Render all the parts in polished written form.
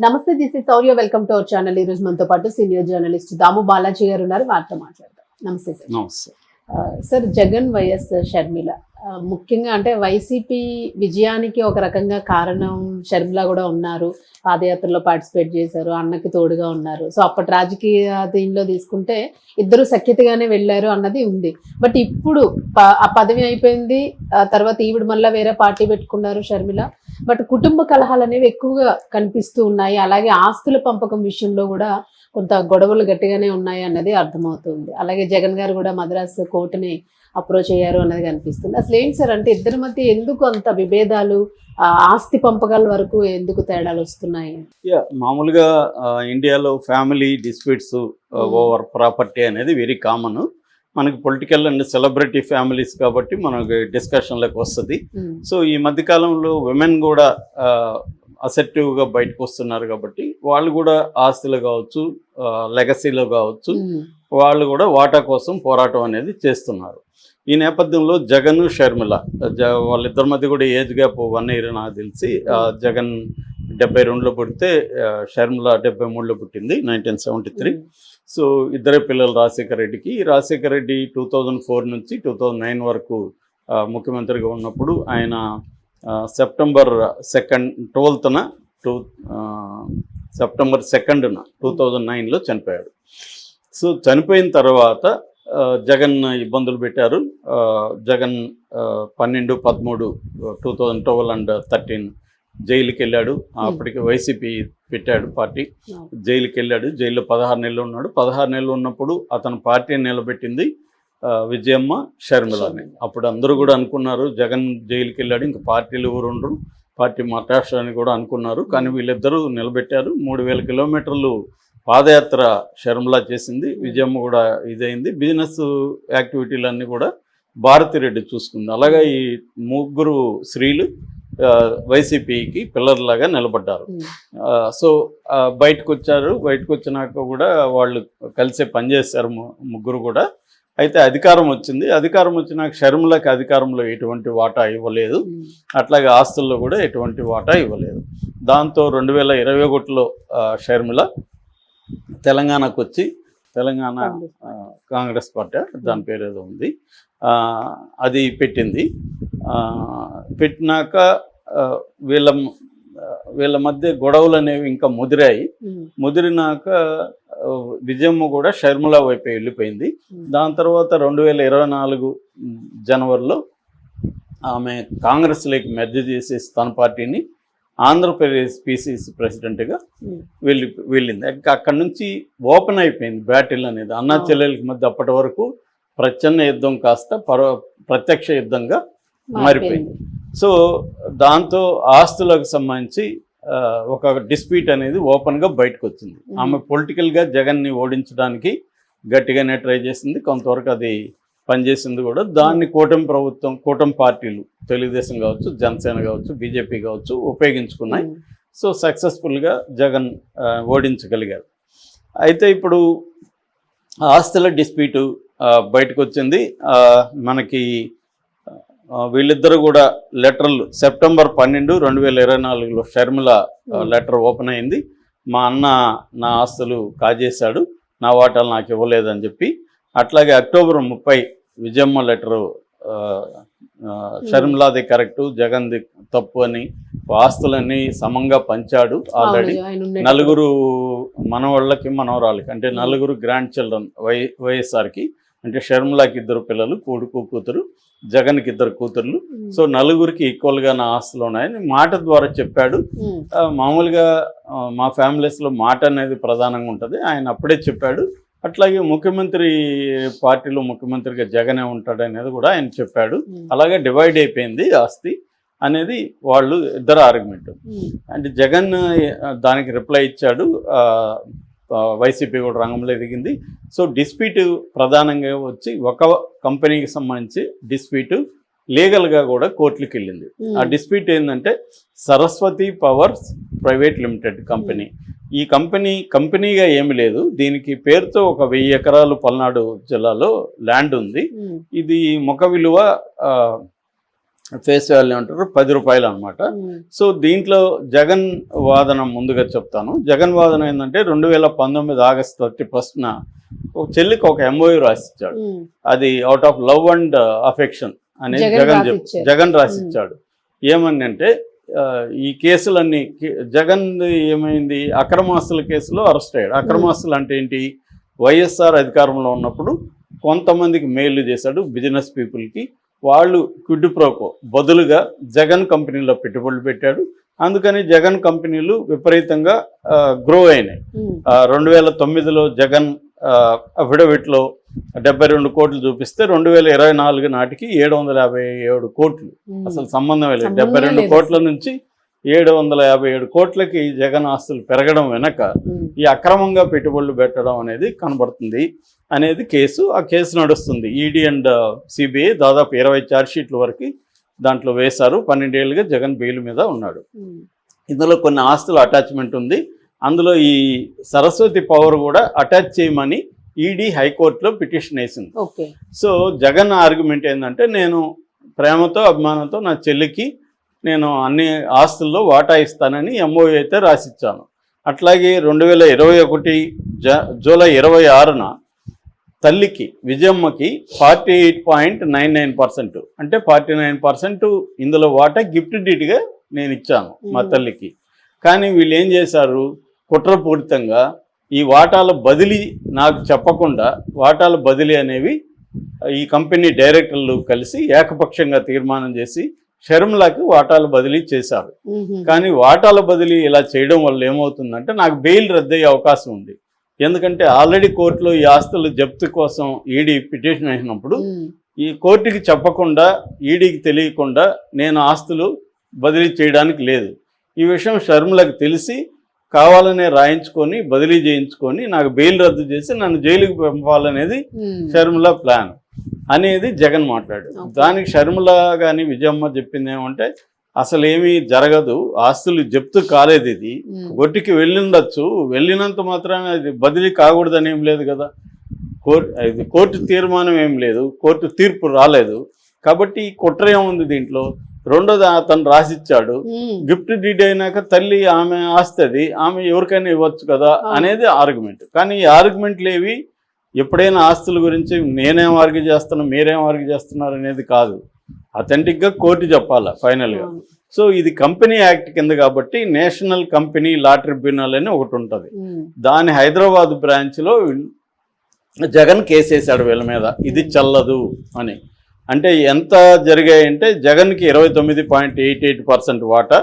నమస్తే, this is Sourya. Welcome to our channel. ఈ రోజు మనతో పాటు సీనియర్ జర్నలిస్ట్ దాము బాలాజీ గారు ఉన్నారు. వారితో మాట్లాడదాం. నమస్తే సార్. నమస్తే సార్, జగన్ వైఎస్ షర్మిల ముఖ్యంగా అంటే వైసీపీ విజయానికి ఒక రకంగా కారణం షర్మిల కూడా ఉన్నారు. పాదయాత్రలో పార్టిసిపేట్ చేశారు, అన్నకి తోడుగా ఉన్నారు. సో అప్పటి రాజకీయ దీనిలో తీసుకుంటే ఇద్దరు సఖ్యతగానే వెళ్ళారు అన్నది ఉంది. బట్ ఇప్పుడు ఆ పదవి అయిపోయింది, తర్వాత ఈవిడ మళ్ళీ వేరే పార్టీ పెట్టుకున్నారు షర్మిల. బట్ కుటుంబ కలహాలు అనేవి ఎక్కువగా కనిపిస్తూ ఉన్నాయి. అలాగే ఆస్తుల పంపకం విషయంలో కూడా కొంత గొడవలు గట్టిగానే ఉన్నాయి అన్నది అర్థమవుతుంది. అలాగే జగన్ గారు కూడా మద్రాసు కోర్టుని అప్రోచ్ అయ్యారు అన్నది కనిపిస్తుంది. అసలు ఏంటి సార్, అంటే ఇద్దరి మధ్య ఎందుకు అంత విభేదాలు, ఆస్తి పంపకాల వరకు ఎందుకు తేడాలు వస్తున్నాయి? మామూలుగా ఇండియాలో ఫ్యామిలీ డిస్ప్యూట్స్ ఓవర్ ప్రాపర్టీ అనేది వెరీ కామన్. మనకి పొలిటికల్ అండ్ సెలబ్రిటీ ఫ్యామిలీస్ కాబట్టి మనకి డిస్కషన్లకు వస్తుంది. సో ఈ మధ్యకాలంలో విమెన్ కూడా అసెప్టివ్గా బయటకు వస్తున్నారు కాబట్టి వాళ్ళు కూడా ఆస్తులు కావచ్చు, లెగసీలో కావచ్చు, వాళ్ళు కూడా వాటా కోసం పోరాటం అనేది చేస్తున్నారు. ఈ నేపథ్యంలో జగన్ షర్మిల వాళ్ళిద్దరి మధ్య కూడా ఏజ్ గ్యాప్ 1 year నాకు తెలిసి. జగన్ 72లో పుడితే షర్మిల 73లో పుట్టింది, 1973. సో ఇద్దరే పిల్లలు రాజశేఖర రెడ్డికి. రాజశేఖర రెడ్డి 2004 నుంచి 2009 వరకు ముఖ్యమంత్రిగా ఉన్నప్పుడు ఆయన సెప్టెంబర్ 2న 2009లో చనిపోయాడు. సో చనిపోయిన తర్వాత జగన్ ఇబ్బందులు పెట్టారు. జగన్ 12, 13, 2012 and 13 జైలుకి వెళ్ళాడు. అప్పటికి వైసీపీ పెట్టాడు పార్టీ. జైలుకి వెళ్ళాడు. జైల్లో 16 నెలలు ఉన్నాడు. 16 నెలలు ఉన్నప్పుడు అతను పార్టీని నిలబెట్టింది విజయమ్మ షర్మిలని. అప్పుడు అందరూ కూడా అనుకున్నారు జగన్ జైలుకి వెళ్ళాడు, ఇంకా పార్టీలు ఎవరు ఉండరు, పార్టీ మార్చేస్తారని కూడా అనుకున్నారు. కానీ వీళ్ళిద్దరూ నిలబెట్టారు. 3000 కిలోమీటర్లు పాదయాత్ర షర్మిల చేసింది. విజయమ్మ కూడా ఇదైంది. బిజినెస్ యాక్టివిటీలన్నీ కూడా భారతిరెడ్డి చూసుకుంది. అలాగే ఈ ముగ్గురు స్త్రీలు వైసీపీకి పిల్లర్లాగా నిలబడ్డారు. సో బయటకు వచ్చారు. బయటకు వచ్చినాక కూడా వాళ్ళు కలిసే పనిచేశారు ముగ్గురు కూడా. అయితే అధికారం వచ్చింది. అధికారం వచ్చినాక షర్మిలకి అధికారంలో ఎటువంటి వాటా ఇవ్వలేదు, అట్లాగే ఆస్తుల్లో కూడా ఎటువంటి వాటా ఇవ్వలేదు. దాంతో 2021లో షర్మిల తెలంగాణకు వచ్చి, తెలంగాణ కాంగ్రెస్ పార్టీ దాని పేరు ఏదో ఉంది, అది పెట్టింది. పెట్టినాక వీళ్ళ మధ్య గొడవలు అనేవి ఇంకా ముదిరాయి. ముదిరినాక విజయమ్మ కూడా షర్మిల వైపు వెళ్ళిపోయింది. దాని తర్వాత 2024 జనవరిలో ఆమె కాంగ్రెస్లోకి మెర్జ్ చేసి తన పార్టీని ఆంధ్రప్రదేశ్ పిసిసి ప్రెసిడెంట్గా వెళ్ళింది. అక్కడి నుంచి ఓపెన్ అయిపోయింది బ్యాటిల్ అనేది అన్నా చెల్లెలకి మధ్య. అప్పటి వరకు ప్రచ్ఛన్న యుద్ధం కాస్త ప్రత్యక్ష యుద్ధంగా మారిపోయింది. సో దాంతో ఆస్తులకు సంబంధించి ఒక డిస్ప్యూట్ అనేది ఓపెన్గా బయటకు వచ్చింది. ఆమె పొలిటికల్గా జగన్ని ఓడించడానికి గట్టిగానే ట్రై చేసింది. కొంతవరకు అది పనిచేసింది కూడా. దాన్ని కూటమి ప్రభుత్వం, కూటమి పార్టీలు, తెలుగుదేశం కావచ్చు, జనసేన కావచ్చు, బీజేపీ కావచ్చు ఉపయోగించుకున్నాయి. సో సక్సెస్ఫుల్గా జగన్ ఓడించగలిగారు. అయితే ఇప్పుడు ఆస్తుల డిస్ప్యూటు బయటకు వచ్చింది. మనకి వీళ్ళిద్దరూ కూడా లెటర్లు సెప్టెంబర్ 12, 2024లో షర్మిల లెటర్ ఓపెన్ అయింది. మా అన్న నా ఆస్తులు కాజేశాడు, నా వాటాలు నాకు ఇవ్వలేదని చెప్పి. అట్లాగే అక్టోబర్ 30 విజయమ్మ లెటరు షర్మిలాది కరెక్టు, జగన్ది తప్పు అని, ఆస్తులన్నీ సమంగా పంచాడు ఆల్రెడీ. 4 మనవాళ్ళకి మనవరాలకి, అంటే 4 గ్రాండ్ చిల్డ్రన్ వైఎస్ఆర్కి. అంటే షర్మిలాకి 2 పిల్లలు, కొడుకు కూతురు, జగన్కి 2 కూతుర్లు. సో 4కి ఈక్వల్గా నా ఆస్తులు ఉన్నాయని మాట ద్వారా చెప్పాడు. మామూలుగా మా ఫ్యామిలీస్లో మాట అనేది ప్రధానంగా ఉంటుంది. ఆయన అప్పుడే చెప్పాడు. అట్లాగే ముఖ్యమంత్రి పార్టీలో ముఖ్యమంత్రిగా జగనే ఉంటాడు అనేది కూడా ఆయన చెప్పాడు. అలాగే డివైడ్ అయిపోయింది ఆస్తి అనేది వాళ్ళు ఇద్దరు ఆర్గ్యుమెంట్. అంటే జగన్ దానికి రిప్లై ఇచ్చాడు. వైసీపీ కూడా రంగంలో దిగింది. సో డిస్ప్యూట్ ప్రధానంగా వచ్చి ఒక కంపెనీకి సంబంధించి డిస్ప్యూట్ లీగల్గా కూడా కోర్టులకు వెళ్ళింది. ఆ డిస్ప్యూట్ ఏంటంటే Saraswati powers private limited company. ఈ కంపెనీగా ఏమి లేదు. దీనికి పేరుతో ఒక 1000 ఎకరాలు పల్నాడు జిల్లాలో ల్యాండ్ ఉంది. ఇది ముఖ విలువ ఫేస్ వాల్యూ అంటారు, 10 రూపాయలు అనమాట. సో దీంట్లో జగన్ వాదన ముందుగా చెప్తాను. జగన్ వాదన ఏంటంటే 2019 ఆగస్ట్ 31న ఒక చెల్లికి ఒక ఎంఓయూ రాసిచ్చాడు. అది out of love and affection అనేది జగన్ రాసిచ్చాడు. ఏమని అంటే ఈ కేసులన్నీ జగన్ ఏమైంది, అక్రమాస్తుల కేసులో అరెస్ట్ అయ్యాడు. అక్రమాస్తులు అంటే ఏంటి, వైఎస్ఆర్ అధికారంలో ఉన్నప్పుడు కొంతమందికి మేలు చేశాడు బిజినెస్ పీపుల్కి, వాళ్ళు క్విడ్ ప్రోకో బదులుగా జగన్ కంపెనీలో పెట్టుబడులు పెట్టాడు. అందుకని జగన్ కంపెనీలు విపరీతంగా గ్రో అయినాయి. 2009లో జగన్ అఫిడవిట్లో 72 కోట్లు చూపిస్తే 2024 నాటికి 757 కోట్లు, అసలు సంబంధం లేదు. 72 కోట్ల నుంచి 757 కోట్లకి జగన్ ఆస్తులు పెరగడం వెనక ఈ అక్రమంగా పెట్టుబడులు పెట్టడం అనేది కనబడుతుంది అనేది కేసు. ఆ కేసు నడుస్తుంది. ఈడీ అండ్ సిబిఐ దాదాపు 20 ఛార్జ్షీట్ల వరకు దాంట్లో వేశారు. 12 ఏళ్ళుగా జగన్ బెయిల్ మీద ఉన్నాడు. ఇందులో కొన్ని ఆస్తుల అటాచ్మెంట్ ఉంది. అందులో ఈ సరస్వతి పవర్ కూడా అటాచ్ చేయమని ఈడీ హైకోర్టులో పిటిషన్ వేసింది. సో జగన్ ఆర్గ్యుమెంట్ ఏంటంటే, నేను ప్రేమతో అభిమానంతో నా చెల్లికి నేను అన్ని ఆస్తుల్లో వాటా ఇస్తానని ఎంఓయూ అయితే రాసిచ్చాను. అట్లాగే 2021 జూలై 26న తల్లికి విజయమ్మకి 48.99% అంటే 49% ఇందులో వాటా గిఫ్ట్ డీడ్గా నేను ఇచ్చాను మా తల్లికి. కానీ వీళ్ళు ఏం చేశారు, కుట్రపూరితంగా ఈ వాటాల బదిలీ నాకు చెప్పకుండా వాటాల బదిలీ అనేవి ఈ కంపెనీ డైరెక్టర్లు కలిసి ఏకపక్షంగా తీర్మానం చేసి షర్మిలాకి వాటాల బదిలీ చేశారు. కానీ వాటాల బదిలీ ఇలా చేయడం వల్ల ఏమవుతుందంటే, నాకు బెయిల్ రద్దయ్యే అవకాశం ఉంది. ఎందుకంటే ఆల్రెడీ కోర్టులో ఈ ఆస్తులు జప్తు కోసం ఈడీ పిటిషన్ వేసినప్పుడు ఈ కోర్టుకి చెప్పకుండా, ఈడీకి తెలియకుండా నేను ఆస్తులు బదిలీ చేయడానికి లేదు. ఈ విషయం షర్మిలకు తెలిసి కావాలనే రాయించుకొని బదిలీ చేయించుకొని నాకు బెయిల్ రద్దు చేసి నన్ను జైలుకి పంపాలనేది షర్మిల ప్లాన్ అనేది జగన్ మాట్లాడు. దానికి షర్మిల కానీ విజయమ్మ చెప్పింది ఏమంటే, అసలు ఏమీ జరగదు, ఆస్తులు జప్తు కాలేదు, ఇది కోర్టుకి వెళ్ళిండొచ్చు, వెళ్ళినంత మాత్రాన అది బదిలీ కాకూడదని ఏం లేదు కదా, కోర్టు తీర్మానం ఏం లేదు, కోర్టు తీర్పు రాలేదు. కాబట్టి కుట్ర ఏముంది దీంట్లో. రెండోది అతను రాసిచ్చాడు, గిఫ్ట్ డీడ్ అయినాక తల్లి ఆమె ఆస్తుంది, ఆమె ఎవరికైనా ఇవ్వచ్చు కదా అనేది ఆర్గ్యుమెంట్. కానీ ఈ ఆర్గ్యుమెంట్లు ఏవి ఎప్పుడైనా ఆస్తుల గురించి నేనేం ఆర్గ్యూ చేస్తున్నా మీరేం ఆర్గ్యూ చేస్తున్నారు అనేది కాదు, అథెంటిక్గా కోర్టు చెప్పాలా ఫైనల్గా. సో ఇది కంపెనీ యాక్ట్ కింద కాబట్టి నేషనల్ కంపెనీ లా ట్రిబ్యునల్ అని ఒకటి ఉంటుంది. దాని హైదరాబాద్ బ్రాంచ్లో జగన్ కేసేసాడు వీళ్ళ మీద, ఇది చెల్లదు అని. అంటే ఎంత జరిగాయంటే, జగన్కి 29.88% వాటా,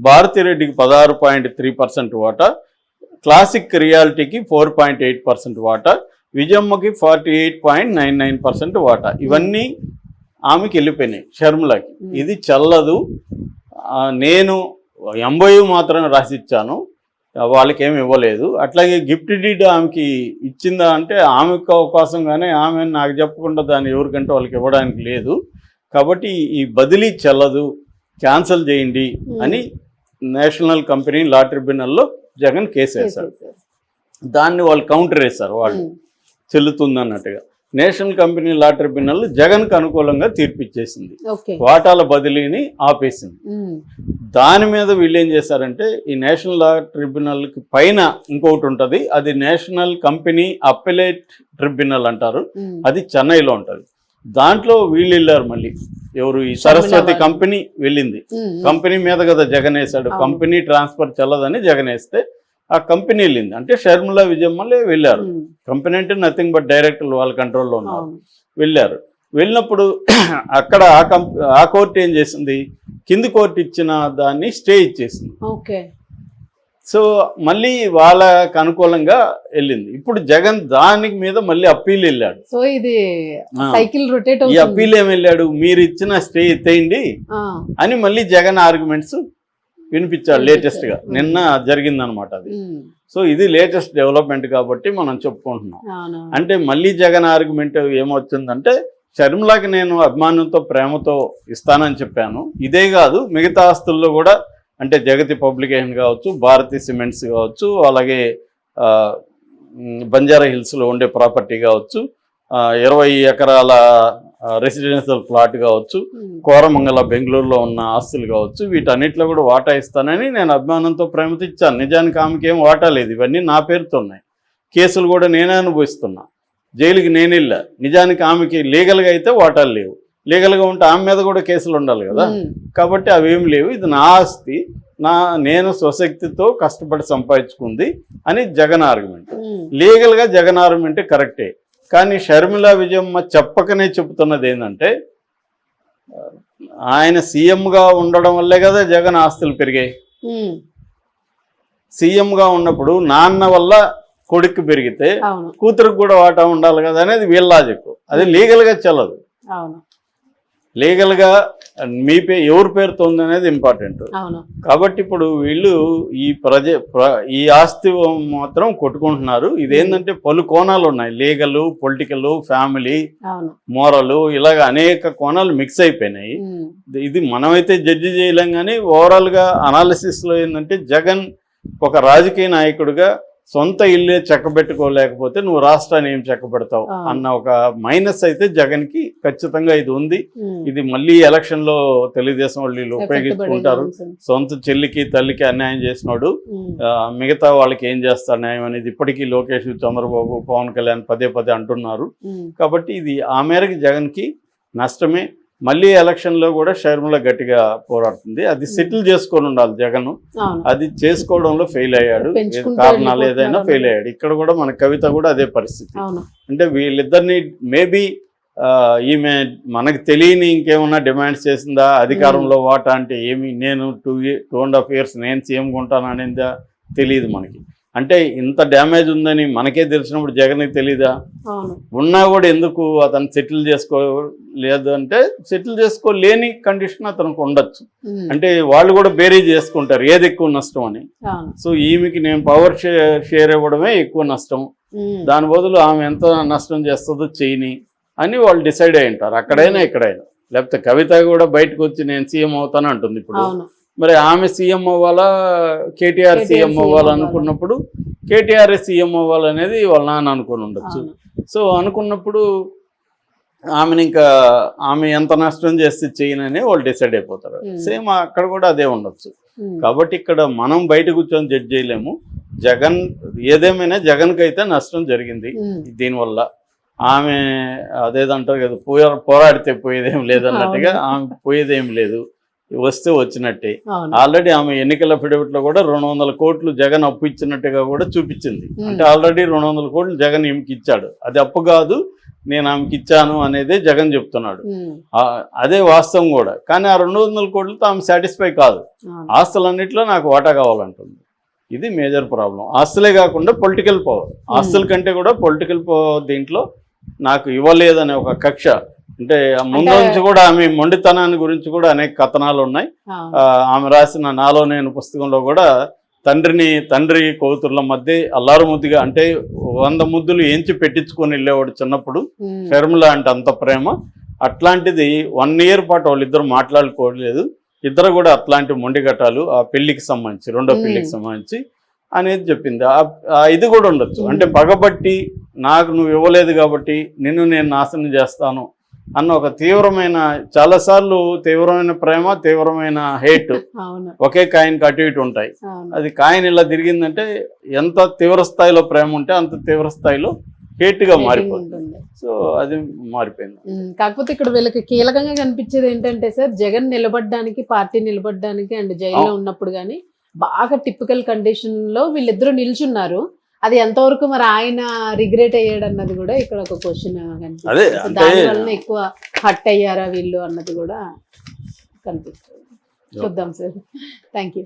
భారతిరెడ్డికి 16.3% వాటా, క్లాసిక్ రియాలిటీకి 4.8% వాటా, విజయమ్మకి 48.99% వాటా. ఇవన్నీ ఆమెకి వెళ్ళిపోయినాయి షర్మిలకి. ఇది చెల్లదు, నేను ఎంబోయూ మాత్రం రాసిచ్చాను, వాళ్ళకి ఏమి ఇవ్వలేదు. అట్లాగే గిఫ్ట్ డీడ్ ఆమెకి ఇచ్చిందా అంటే ఆమెకు అవకాశం, కానీ ఆమె నాకు చెప్పకుండా దాన్ని ఎవరికంటే వాళ్ళకి ఇవ్వడానికి లేదు. కాబట్టి ఈ బదిలీ చెల్లదు, క్యాన్సిల్ చేయండి అని నేషనల్ కంపెనీ లా ట్రిబ్యునల్లో జగన్ కేసు వేశారు. దాన్ని వాళ్ళు కౌంటర్ వేశారు, వాళ్ళు చెల్లుతుందన్నట్టుగా. నేషనల్ కంపెనీ లా ట్రిబ్యునల్ జగన్కు అనుకూలంగా తీర్పిచ్చేసింది, వాటాల బదిలీని ఆపేసింది. దాని మీద వీళ్ళు ఏం చేశారంటే, ఈ నేషనల్ లా ట్రిబ్యునల్కి పైన ఇంకొకటి ఉంటుంది, అది నేషనల్ కంపెనీ అప్పెలేట్ ట్రిబ్యునల్ అంటారు, అది చెన్నైలో ఉంటుంది. దాంట్లో వీళ్ళు వెళ్ళారు మళ్ళీ, ఎవరు ఈ సరస్వతి కంపెనీ వెళ్ళింది. కంపెనీ మీద కదా జగన్ వేశాడు, కంపెనీ ట్రాన్స్ఫర్ చెల్లదని జగన్ వేస్తే ఆ కంపెనీ వెళ్ళింది. అంటే షర్మిల విజయమ్మలే వెళ్ళారు. కంపెనీ అంటే నథింగ్ బట్ డైరెక్టర్లు వాళ్ళ కంట్రోల్లో ఉన్నారు, వెళ్ళారు. వెళ్ళినప్పుడు అక్కడ ఆ కోర్టు ఏం చేసింది, కింది కోర్టు ఇచ్చిన దాన్ని స్టే ఇచ్చేసింది. సో మళ్ళీ వాళ్ళకి అనుకూలంగా వెళ్ళింది. ఇప్పుడు జగన్ దానికి మీద మళ్ళీ అప్పీల్ వెళ్ళాడు. సో ఇది సైకిల్ రొటేట్ ఈ అప్పీల్ ఏం వెళ్ళాడు, మీరు ఇచ్చిన స్టే ఎత్తేయండి అని మళ్ళీ జగన్ ఆర్గ్యుమెంట్స్ వినిపించాడు. లేటెస్ట్ గా నిన్న జరిగిందనమాట అది. సో ఇది లేటెస్ట్ డెవలప్మెంట్ కాబట్టి మనం చెప్పుకుంటున్నాం. అంటే మళ్ళీ జగన్ ఆర్గ్యుమెంట్ ఏమవుతుందంటే, షర్మిలాకి నేను అభిమానంతో ప్రేమతో ఇస్తానని చెప్పాను, ఇదే కాదు మిగతా ఆస్తుల్లో కూడా, అంటే జగతి పబ్లికేషన్ కావచ్చు, భారతీ సిమెంట్స్ కావచ్చు, అలాగే బంజారా హిల్స్లో ఉండే ప్రాపర్టీ కావచ్చు, 20 ఎకరాల రెసిడెన్షియల్ ప్లాట్ కావచ్చు, కోరమంగళ బెంగళూరులో ఉన్న ఆస్తులు కావచ్చు, వీటన్నిటిలో కూడా వాటా ఇస్తానని నేను అభిమానంతో ప్రేమతో ఇచ్చాను. నిజానికి ఆమెకి ఏం వాటా లేదు, ఇవన్నీ నా పేరుతో ఉన్నాయి. కేసులు కూడా నేనే అనుభవిస్తున్నా, జైలుకి నేను వెళ్ళా. నిజానికి ఆమెకి లీగల్గా అయితే వాటాలు లేవు, లీగల్గా ఉంటే ఆమె మీద కూడా కేసులు ఉండాలి కదా. కాబట్టి అవేం లేవు, ఇది నా ఆస్తి, నేను స్వశక్తితో కష్టపడి సంపాదించుకుంది అని జగన్ ఆర్గ్యుమెంట్. లీగల్గా జగన్ ఆర్గ్యుమెంట్ కరెక్టే. కానీ షర్మిల విజయమ్మ చెప్పకనే చెబుతున్నది ఏంటంటే, ఆయన సీఎంగా ఉండడం వల్లే కదా జగన్ ఆస్తులు పెరిగాయి. సీఎంగా ఉన్నప్పుడు నాన్న వల్ల కొడుకు పెరిగితే కూతురికి కూడా వాటా ఉండాలి కదా అనేది వీళ్ళ లాజిక్. అది లీగల్గా చెల్లదు. లీగల్గా మీ ఎవరి పేరుతో ఉంది అనేది ఇంపార్టెంట్. కాబట్టి ఇప్పుడు వీళ్ళు ఈ ఆస్తి మాత్రం కొట్టుకుంటున్నారు. ఇదేంటంటే పలు కోణాలు ఉన్నాయి, లీగల్, పొలిటికల్, ఫ్యామిలీ, మోరల్, ఇలాగ అనేక కోణాలు మిక్స్ అయిపోయినాయి. ఇది మనమైతే జడ్జి చేయలేం. కానీ ఓవరాల్గా అనాలిసిస్లో ఏంటంటే, జగన్ ఒక రాజకీయ నాయకుడిగా సొంత ఇల్లే చెక్కబెట్టుకోలేకపోతే నువ్వు రాష్ట్రాన్ని ఏం చెక్కబెడతావు అన్న ఒక మైనస్ అయితే జగన్కి ఖచ్చితంగా ఇది ఉంది. ఇది మళ్ళీ ఎలక్షన్ లో తెలుగుదేశం వాళ్ళు ఉపయోగించుకుంటారు. సొంత చెల్లికి తల్లికి అన్యాయం చేసినాడు, మిగతా వాళ్ళకి ఏం చేస్తారు న్యాయం అనేది ఇప్పటికీ లోకేష్, చంద్రబాబు, పవన్ కళ్యాణ్ పదే పదే అంటున్నారు. కాబట్టి ఇది ఆ మేరకు జగన్కి నష్టమే. మళ్ళీ ఎలక్షన్ లో కూడా షర్మిల గట్టిగా పోరాడుతుంది. అది సెటిల్ చేసుకొని ఉండాలి జగన్, అది చేసుకోవడంలో ఫెయిల్ అయ్యాడు. కారణాలు ఏదైనా ఫెయిల్ అయ్యాడు. ఇక్కడ కూడా మన కవిత కూడా అదే పరిస్థితి. అంటే వీళ్ళిద్దరిని మేబీ ఈమె మనకు తెలియని ఇంకేమన్నా డిమాండ్స్ చేసిందా, అధికారంలో వాటా అంటే ఏమి, నేను 2.5 years నేను సీఎంగా ఉంటాను అనేదా తెలియదు మనకి. అంటే ఇంత డ్యామేజ్ ఉందని మనకే తెలిసినప్పుడు జగన్కి తెలీదా? ఉన్నా కూడా ఎందుకు అతను సెటిల్ చేసుకోలేదు అంటే, సెటిల్ చేసుకోలేని కండిషన్ అతనికి ఉండొచ్చు. అంటే వాళ్ళు కూడా బేరీ చేసుకుంటారు ఏది ఎక్కువ నష్టం అని. సో ఈమెకి నేను పవర్ షేర్ ఇవ్వడమే ఎక్కువ నష్టం, దాని బదులు ఆమె ఎంత నష్టం చేస్తుందో చేయని అని వాళ్ళు డిసైడ్ అయి ఉంటారు, అక్కడైనా ఇక్కడైనా. లేకపోతే కవిత కూడా బయటకు వచ్చి నేను సీఎం అవుతాను అంటుంది ఇప్పుడు. మరి ఆమె సీఎం అవ్వాలా, కేటీఆర్ సీఎం అవ్వాలనుకున్నప్పుడు కేటీఆర్ సీఎం అవ్వాలనేది వాళ్ళ నాన్న అనుకుని ఉండొచ్చు. సో అనుకున్నప్పుడు ఆమె ఎంత నష్టం చేస్తే చేయనని వాళ్ళు డిసైడ్ అయిపోతారు. సేమ్ అక్కడ కూడా అదే ఉండొచ్చు. కాబట్టి ఇక్కడ మనం బయట కూర్చొని జడ్జ్ చేయలేము. జగన్ ఏదేమైనా జగన్కి అయితే నష్టం జరిగింది దీనివల్ల. ఆమె అదేదంటారు కదా, పోరాడితే పోయేదేం లేదన్నట్టుగా ఆమె పోయేదేం లేదు, వస్తే వచ్చినట్టే. ఆల్రెడీ ఆమె ఎన్నికల అఫిడవిట్ లో కూడా 200 కోట్లు జగన్ అప్పు ఇచ్చినట్టుగా కూడా చూపించింది. అంటే ఆల్రెడీ 200 కోట్లు జగన్ ఈమెకి ఇచ్చాడు, అది అప్పు కాదు, నేను ఆమెకి ఇచ్చాను అనేదే జగన్ చెప్తున్నాడు. అదే వాస్తవం కూడా. కానీ ఆ 200 కోట్లతో ఆమె సాటిస్ఫై కాదు, ఆస్తులన్నింటిలో నాకు వాటా కావాలంటుంది. ఇది మేజర్ ప్రాబ్లం. ఆస్తులే కాకుండా పొలిటికల్ పవర్, ఆస్తుల కంటే కూడా పొలిటికల్ పవర్ దీంట్లో నాకు ఇవ్వలేదనే ఒక కక్ష. అంటే ముందు నుంచి కూడా ఆమె మొండితనాన్ని గురించి కూడా అనేక కథనాలు ఉన్నాయి. ఆమె రాసిన నాలో నేను పుస్తకంలో కూడా తండ్రి కూతుర్ల మధ్య అల్లారు ముద్దుగా, అంటే 100 ముద్దులు ఎంచి పెట్టించుకొని వెళ్ళేవాడు చిన్నప్పుడు. షర్మిల అంటే అంత ప్రేమ. అట్లాంటిది 1 year పాటు వాళ్ళిద్దరు మాట్లాడుకోలేదు. ఇద్దరు కూడా అట్లాంటి మొండిగట్టాలు ఆ పెళ్లికి సంబంధించి, రెండో పెళ్లికి సంబంధించి అనేది చెప్పింది. ఇది కూడా ఉండొచ్చు. అంటే పగబట్టి నాకు నువ్వు ఇవ్వలేదు కాబట్టి నిన్ను నేను నాశనం చేస్తాను అన్న ఒక తీవ్రమైన, చాలాసార్లు తీవ్రమైన ప్రేమ, తీవ్రమైన హేట్ ఒకే కాయిన్కి అటు ఇటు ఉంటాయి. అది కాయిన్ ఇలా తిరిగిందంటే ఎంత తీవ్ర స్థాయిలో ప్రేమ ఉంటే అంత తీవ్ర స్థాయిలో హేట్ గా మారిపోతుంది. సో అది మారిపోయింది. కాకపోతే ఇక్కడ వీళ్ళకి కీలకంగా కనిపించేది ఏంటంటే సార్, జగన్ నిలబడడానికి, పార్టీ నిలబడడానికి అండ్ జైల్లో ఉన్నప్పుడు కానీ బాగా టిపికల్ కండిషన్ లో వీళ్ళిద్దరూ నిల్చున్నారు. అది ఎంతవరకు మరి ఆయన రిగ్రెట్ అయ్యాడు అన్నది కూడా ఇక్కడ ఒక క్వశ్చన్ కనిపిస్తుంది. దాని వలన ఎక్కువ హట్ అయ్యారా వీళ్ళు అన్నది కూడా కనిపిస్తుంది. చూద్దాం సార్. Thank you.